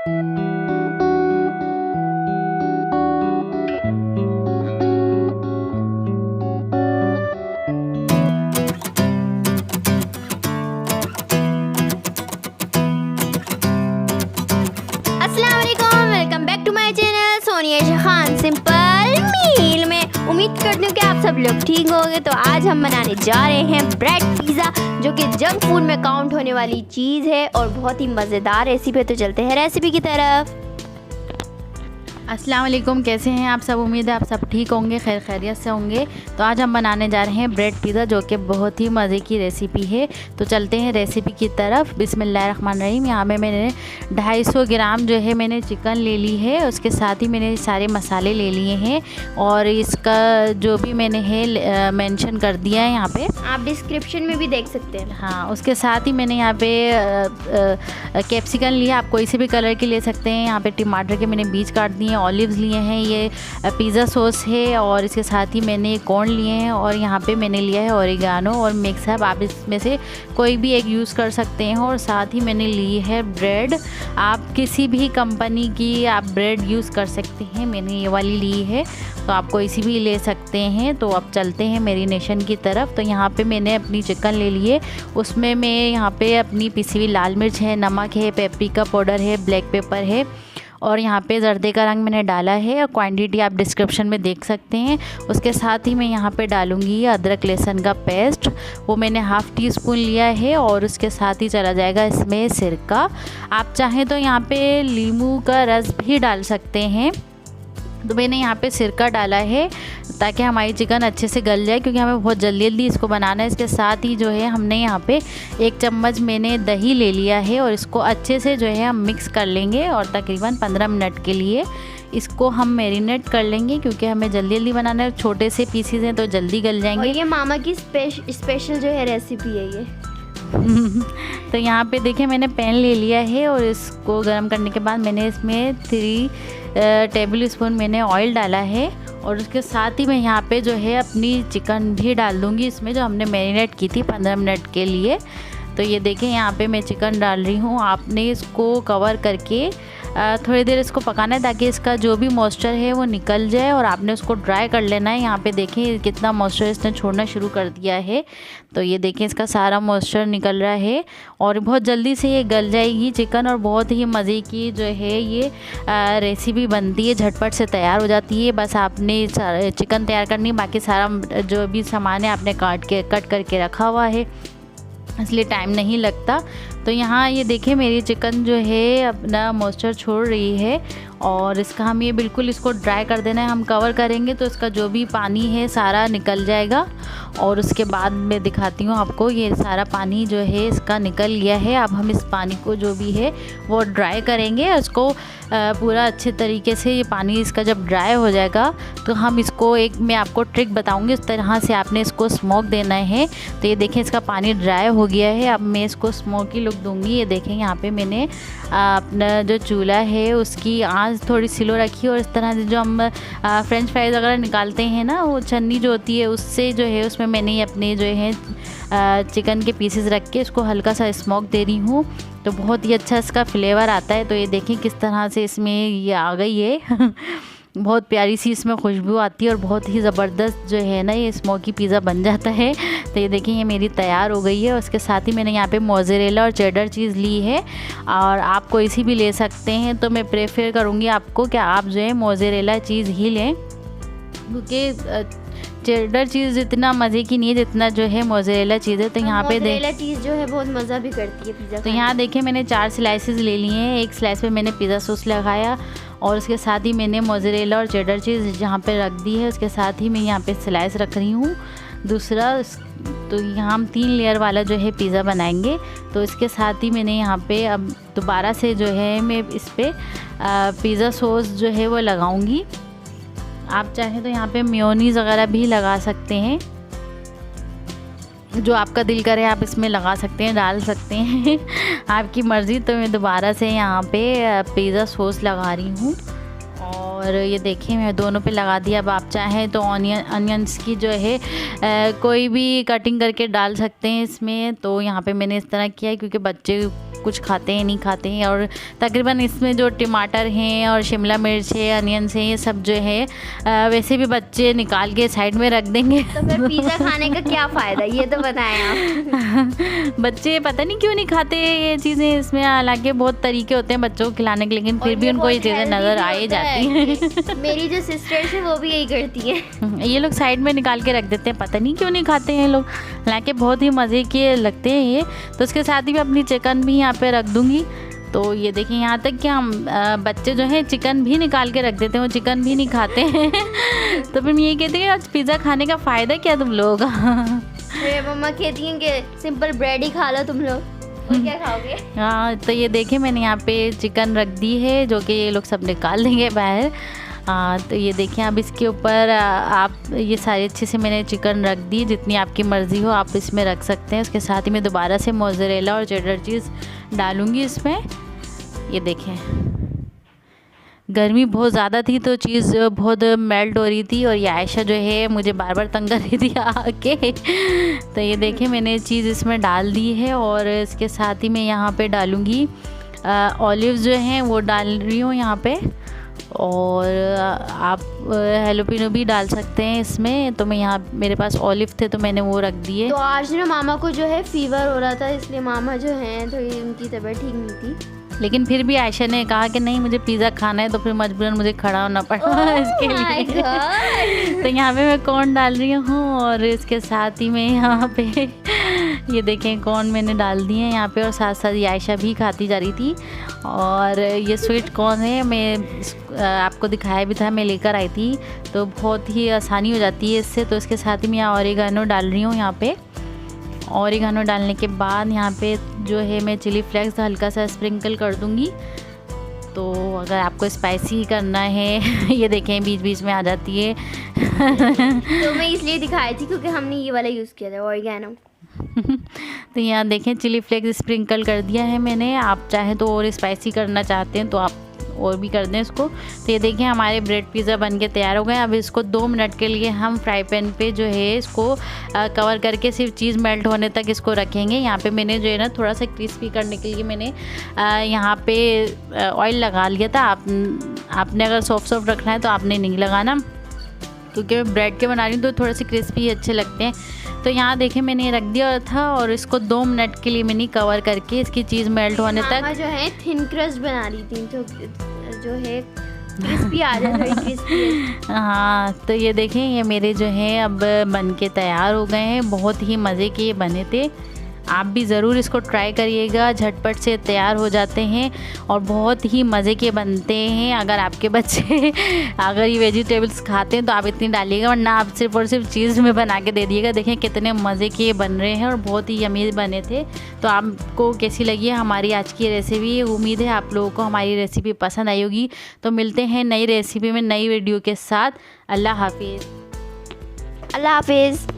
Welcome back to my channel Sonia Khan simple meal में। उम्मीद करती हूँ कि आप सब लोग ठीक होंगे। तो आज हम बनाने जा रहे हैं ब्रेड पिज़्ज़ा, जो कि जंक फूड में काउंट होने वाली चीज़ है और बहुत ही मज़ेदार रेसिपी है। तो चलते हैं रेसिपी की तरफ। अस्सलाम वालेकुम, कैसे हैं आप सब? उम्मीद है आप सब ठीक होंगे, खैर खैरियत से होंगे। तो आज हम बनाने जा रहे हैं ब्रेड पिज़्ज़ा, जो कि बहुत ही मज़े की रेसिपी है। तो चलते हैं रेसिपी की तरफ। बिस्मिल्लाहिर्रहमानिर्रहीम। यहाँ पे मैंने 250 ग्राम जो है मैंने चिकन ले ली है, उसके साथ ही मैंने सारे मसाले ले लिए हैं और इसका जो भी मैंने है मेंशन कर दिया है यहाँ पे, आप डिस्क्रिप्शन में भी देख सकते हैं। हाँ, उसके साथ ही मैंने यहाँ पे कैप्सिकम लिया, आप कोई से भी कलर की ले सकते हैं। यहाँ पे टमाटर के मैंने बीज काट दिए, ऑलिव्स लिए हैं, ये पिज़्ज़ा सॉस है और इसके साथ ही मैंने कॉर्न लिए हैं और यहाँ पे मैंने लिया है ओरिगानो और मिक्स हर्ब। आप इसमें से कोई भी एक यूज़ कर सकते हैं। और साथ ही मैंने ली है ब्रेड, आप किसी भी कंपनी की आप ब्रेड यूज़ कर सकते हैं। मैंने ये वाली ली है, तो आप कोई सी भी ले सकते हैं। तो अब चलते हैं मैरिनेशन की तरफ। तो यहाँ पे मैंने अपनी चिकन ले लिए, उसमें मैं यहाँ पे अपनी पिसी हुई लाल मिर्च है, नमक है, पेपरिका पाउडर है, ब्लैक पेपर है और यहाँ पे जर्दे का रंग मैंने डाला है और क्वांटिटी आप डिस्क्रिप्शन में देख सकते हैं। उसके साथ ही मैं यहाँ पे डालूँगी अदरक लहसुन का पेस्ट, वो मैंने हाफ़ टी स्पून लिया है और उसके साथ ही चला जाएगा इसमें सिरका। आप चाहें तो यहाँ पे नींबू का रस भी डाल सकते हैं। तो मैंने यहाँ पे सिरका डाला है ताकि हमारी चिकन अच्छे से गल जाए, क्योंकि हमें बहुत जल्दी जल्दी इसको बनाना है। इसके साथ ही जो है हमने यहाँ पे 1 चम्मच मैंने दही ले लिया है और इसको अच्छे से जो है हम मिक्स कर लेंगे और तकरीबन 15 मिनट के लिए इसको हम मैरिनेट कर लेंगे, क्योंकि हमें जल्दी जल्दी बनाना है। छोटे से पीसीज हैं तो जल्दी गल जाएंगे। और ये मामा की स्पेशल जो है रेसिपी है ये। तो यहाँ पे देखिए मैंने पैन ले लिया है और इसको गर्म करने के बाद मैंने इसमें 3 टेबल स्पून मैंने ऑयल डाला है और उसके साथ ही मैं यहाँ पे जो है अपनी चिकन भी डाल दूँगी इसमें, जो हमने मैरिनेट की थी 15 मिनट के लिए। तो ये देखें यहाँ पे मैं चिकन डाल रही हूँ। आपने इसको कवर करके थोड़ी देर इसको पकाना है ताकि इसका जो भी मॉइस्चर है वो निकल जाए और आपने उसको ड्राई कर लेना है। यहाँ पे देखें कितना मॉइस्चर इसने छोड़ना शुरू कर दिया है। तो ये देखें इसका सारा मॉइस्चर निकल रहा है और बहुत जल्दी से ये गल जाएगी चिकन और बहुत ही मज़े की जो है ये रेसिपी बनती है, झटपट से तैयार हो जाती है। बस आपने चिकन तैयार करनी, बाकी सारा जो भी सामान है आपने कट करके रखा हुआ है, इसलिए टाइम नहीं लगता। तो यहाँ ये देखें मेरी चिकन जो है अपना मॉइस्चर छोड़ रही है और इसका हम ये बिल्कुल इसको ड्राई कर देना है। हम कवर करेंगे तो इसका जो भी पानी है सारा निकल जाएगा और उसके बाद मैं दिखाती हूँ आपको। ये सारा पानी जो है इसका निकल गया है। अब हम इस पानी को जो भी है वो ड्राई करेंगे, उसको पूरा अच्छे तरीके से। ये पानी इसका जब ड्राई हो जाएगा तो हम इसको एक मैं आपको ट्रिक बताऊँगी, उस तरह से आपने इसको स्मोक देना है। तो ये देखें इसका पानी ड्राई हो गया है। अब मैं इसको स्मोकी लुक दूँगी। ये देखें यहाँ पे मैंने अपना जो चूल्हा है उसकी आंच थोड़ी स्लो रखी और इस तरह से जो हम फ्रेंच फ्राइज़ वगैरह निकालते हैं ना, वो छन्नी जो होती है उससे जो है उसमें मैंने अपने जो है चिकन के पीसेस रख के इसको हल्का सा स्मोक दे रही हूँ। तो बहुत ही अच्छा इसका फ्लेवर आता है। तो ये देखें किस तरह से इसमें ये आ गई है बहुत प्यारी सी इसमें खुशबू आती है और बहुत ही ज़बरदस्त जो है ना ये स्मोकी पिज़्ज़ा बन जाता है। तो ये देखिए ये मेरी तैयार हो गई है। उसके साथ ही मैंने यहाँ पे मोज़रेला और चेडर चीज़ ली है और आप कोई सी भी ले सकते हैं। तो मैं प्रेफर करूँगी आपको कि आप जो है मोज़रेला चीज़ ही लें, क्योंकि चेडर चीज़ इतना मज़े की नहीं है जितना जो है मोज़रेला चीज़ है। तो यहाँ पे मोज़रेला चीज़ जो है बहुत मज़ा भी करती है पिज़्ज़ा। तो यहाँ देखिए मैंने 4 स्लाइसेस ले लिए हैं। एक स्लाइस पे मैंने पिज़्ज़ा सॉस लगाया और उसके साथ ही मैंने मोज़रेला और चेडर चीज़ जहाँ पे रख दी है, उसके साथ ही मैं यहाँ पे स्लाइस रख रही हूँ दूसरा। तो यहाँ हम 3 लेयर वाला जो है पिज़्ज़ा बनाएंगे। तो इसके साथ ही मैंने यहाँ पे अब दोबारा से जो है मैं इस पर पिज़्ज़ा सॉस जो है वो लगाऊंगी। आप चाहें तो यहाँ पे मेयोनीज़ वगैरह भी लगा सकते हैं, जो आपका दिल करे आप इसमें लगा सकते हैं, डाल सकते हैं आपकी मर्ज़ी। तो मैं दोबारा से यहाँ पे पिज़्ज़ा सॉस लगा रही हूँ और ये देखिए मैं दोनों पे लगा दिया। अब आप चाहें तो अनियंस की जो है कोई भी कटिंग करके डाल सकते हैं इसमें। तो यहाँ पे मैंने इस तरह किया है क्योंकि बच्चे कुछ खाते हैं नहीं खाते हैं। और तकरीबन इसमें जो टमाटर हैं और शिमला मिर्च है, अनियंस हैं, ये सब जो है वैसे भी बच्चे निकाल के साइड में रख देंगे। तो फिर पिज़्ज़ा खाने का क्या फ़ायदा, ये तो बताएं आप। बच्चे पता नहीं क्यों नहीं खाते ये चीज़ें। इसमें हालांकि बहुत तरीके होते हैं बच्चों को खिलाने के, लेकिन फिर भी उनको ये चीज़ें नज़र आ ही जाती हैं। मेरी जो सिस्टर्स है वो भी यही करती है। ये लोग साइड में निकाल के रख देते हैं, पता नहीं क्यों नहीं खाते हैं लोग। हालांकि बहुत ही मज़े के लगते हैं ये। तो इसके साथ ही मैं अपनी चिकन भी यहाँ पे रख दूँगी। तो ये देखिए, यहाँ तक कि हम बच्चे जो हैं चिकन भी निकाल के रख देते हैं, वो चिकन भी नहीं खाते हैं। तो फिर मैं यही कहती हूँ आज पिज़्ज़ा खाने का फ़ायदा क्या तुम लोगों का। मेरे मम्मा कहती हैं कि सिंपल ब्रेड ही खा लो तुम लोग, और क्या खाओगे। हाँ, तो ये देखिए मैंने यहाँ पे चिकन रख दी है, जो कि ये लोग सब निकाल देंगे बाहर। तो ये देखिए, अब इसके ऊपर आप ये सारी अच्छे से मैंने चिकन रख दी, जितनी आपकी मर्ज़ी हो आप इसमें रख सकते हैं। उसके साथ ही मैं दोबारा से मोज़रेला और चेडर चीज़ डालूँगी इसमें। ये देखें, गर्मी बहुत ज़्यादा थी तो चीज़ बहुत मेल्ट हो रही थी, और ये आयशा जो है मुझे बार बार तंग कर रही थी आके। तो ये देखें मैंने चीज़ इसमें डाल दी है, और इसके साथ ही मैं यहाँ पे डालूँगी ऑलिव्स जो हैं वो डाल रही हूँ यहाँ पे। और आप हेलोपिनो भी डाल सकते हैं इसमें। तो मैं यहाँ मेरे पास ऑलिव थे तो मैंने वो रख दिए। तो आज ना मामा को जो है फीवर हो रहा था, इसलिए मामा जो हैं तो उनकी तबीयत ठीक नहीं थी। लेकिन फिर भी आयशा ने कहा कि नहीं मुझे पिज़्ज़ा खाना है, तो फिर मजबूरन मुझे खड़ा होना पड़ा इसके लिए। तो यहाँ पे मैं कॉर्न डाल रही हूँ, और इसके साथ ही मैं यहाँ पे ये देखें कॉर्न मैंने डाल दिए हैं यहाँ पे, और साथ साथ ये आयशा भी खाती जा रही थी। और ये स्वीट कॉर्न है, मैं आपको दिखाया भी था, मैं लेकर आई थी, तो बहुत ही आसानी हो जाती है इससे। तो इसके साथ ही मैं ऑरिगेनो डाल रही हूँ यहाँ पे। ऑरिगेनो डालने के बाद यहाँ पे जो है मैं चिली फ्लेक्स हल्का सा स्प्रिंकल कर दूँगी। तो अगर आपको स्पाइसी करना है ये देखें बीच बीच में आ जाती है। तो मैं इसलिए दिखाई थी क्योंकि हमने ये वाला यूज़ किया था ऑरिगेनो। तो यहाँ देखें चिली फ्लेक्स स्प्रिंकल कर दिया है मैंने। आप चाहें तो और स्पाइसी करना चाहते हैं तो आप और भी कर दें इसको। तो ये देखें हमारे ब्रेड पिज़्ज़ा बन के तैयार हो गए। अब इसको 2 मिनट के लिए हम फ्राई पैन पे जो है इसको कवर करके सिर्फ चीज़ मेल्ट होने तक इसको रखेंगे। यहाँ पे मैंने जो है ना थोड़ा सा क्रिस्पी करने के लिए मैंने यहाँ पे ऑयल लगा लिया था। आपने अगर सॉफ्ट रखना है तो आपने नहीं लगाना, क्योंकि मैं ब्रेड के बना रही हूँ तो थोड़े से क्रिस्पी अच्छे लगते हैं। तो यहाँ देखें मैंने रख दिया था, और इसको 2 मिनट के लिए मैंने कवर करके इसकी चीज़ मेल्ट होने तक जो है थिन क्रस्ट बना रही थी, तो जो है क्रिस्पी आ जाए क्रिस्पी। हाँ, तो ये देखें ये मेरे जो है अब बन के तैयार हो गए हैं। बहुत ही मज़े के ये बने थे। आप भी ज़रूर इसको ट्राई करिएगा, झटपट से तैयार हो जाते हैं और बहुत ही मज़े के बनते हैं। अगर आपके बच्चे अगर ये वेजिटेबल्स खाते हैं तो आप इतनी डालिएगा, वरना आप सिर्फ और सिर्फ चीज़ में बना के दे दिएगा। देखें कितने मज़े के बन रहे हैं और बहुत ही यमी बने थे। तो आपको कैसी लगी हमारी आज की रेसिपी? उम्मीद है आप लोगों को हमारी रेसिपी पसंद आई होगी। तो मिलते हैं नई रेसिपी में नई वीडियो के साथ। अल्लाह हाफिज़। अल्लाह हाफिज़।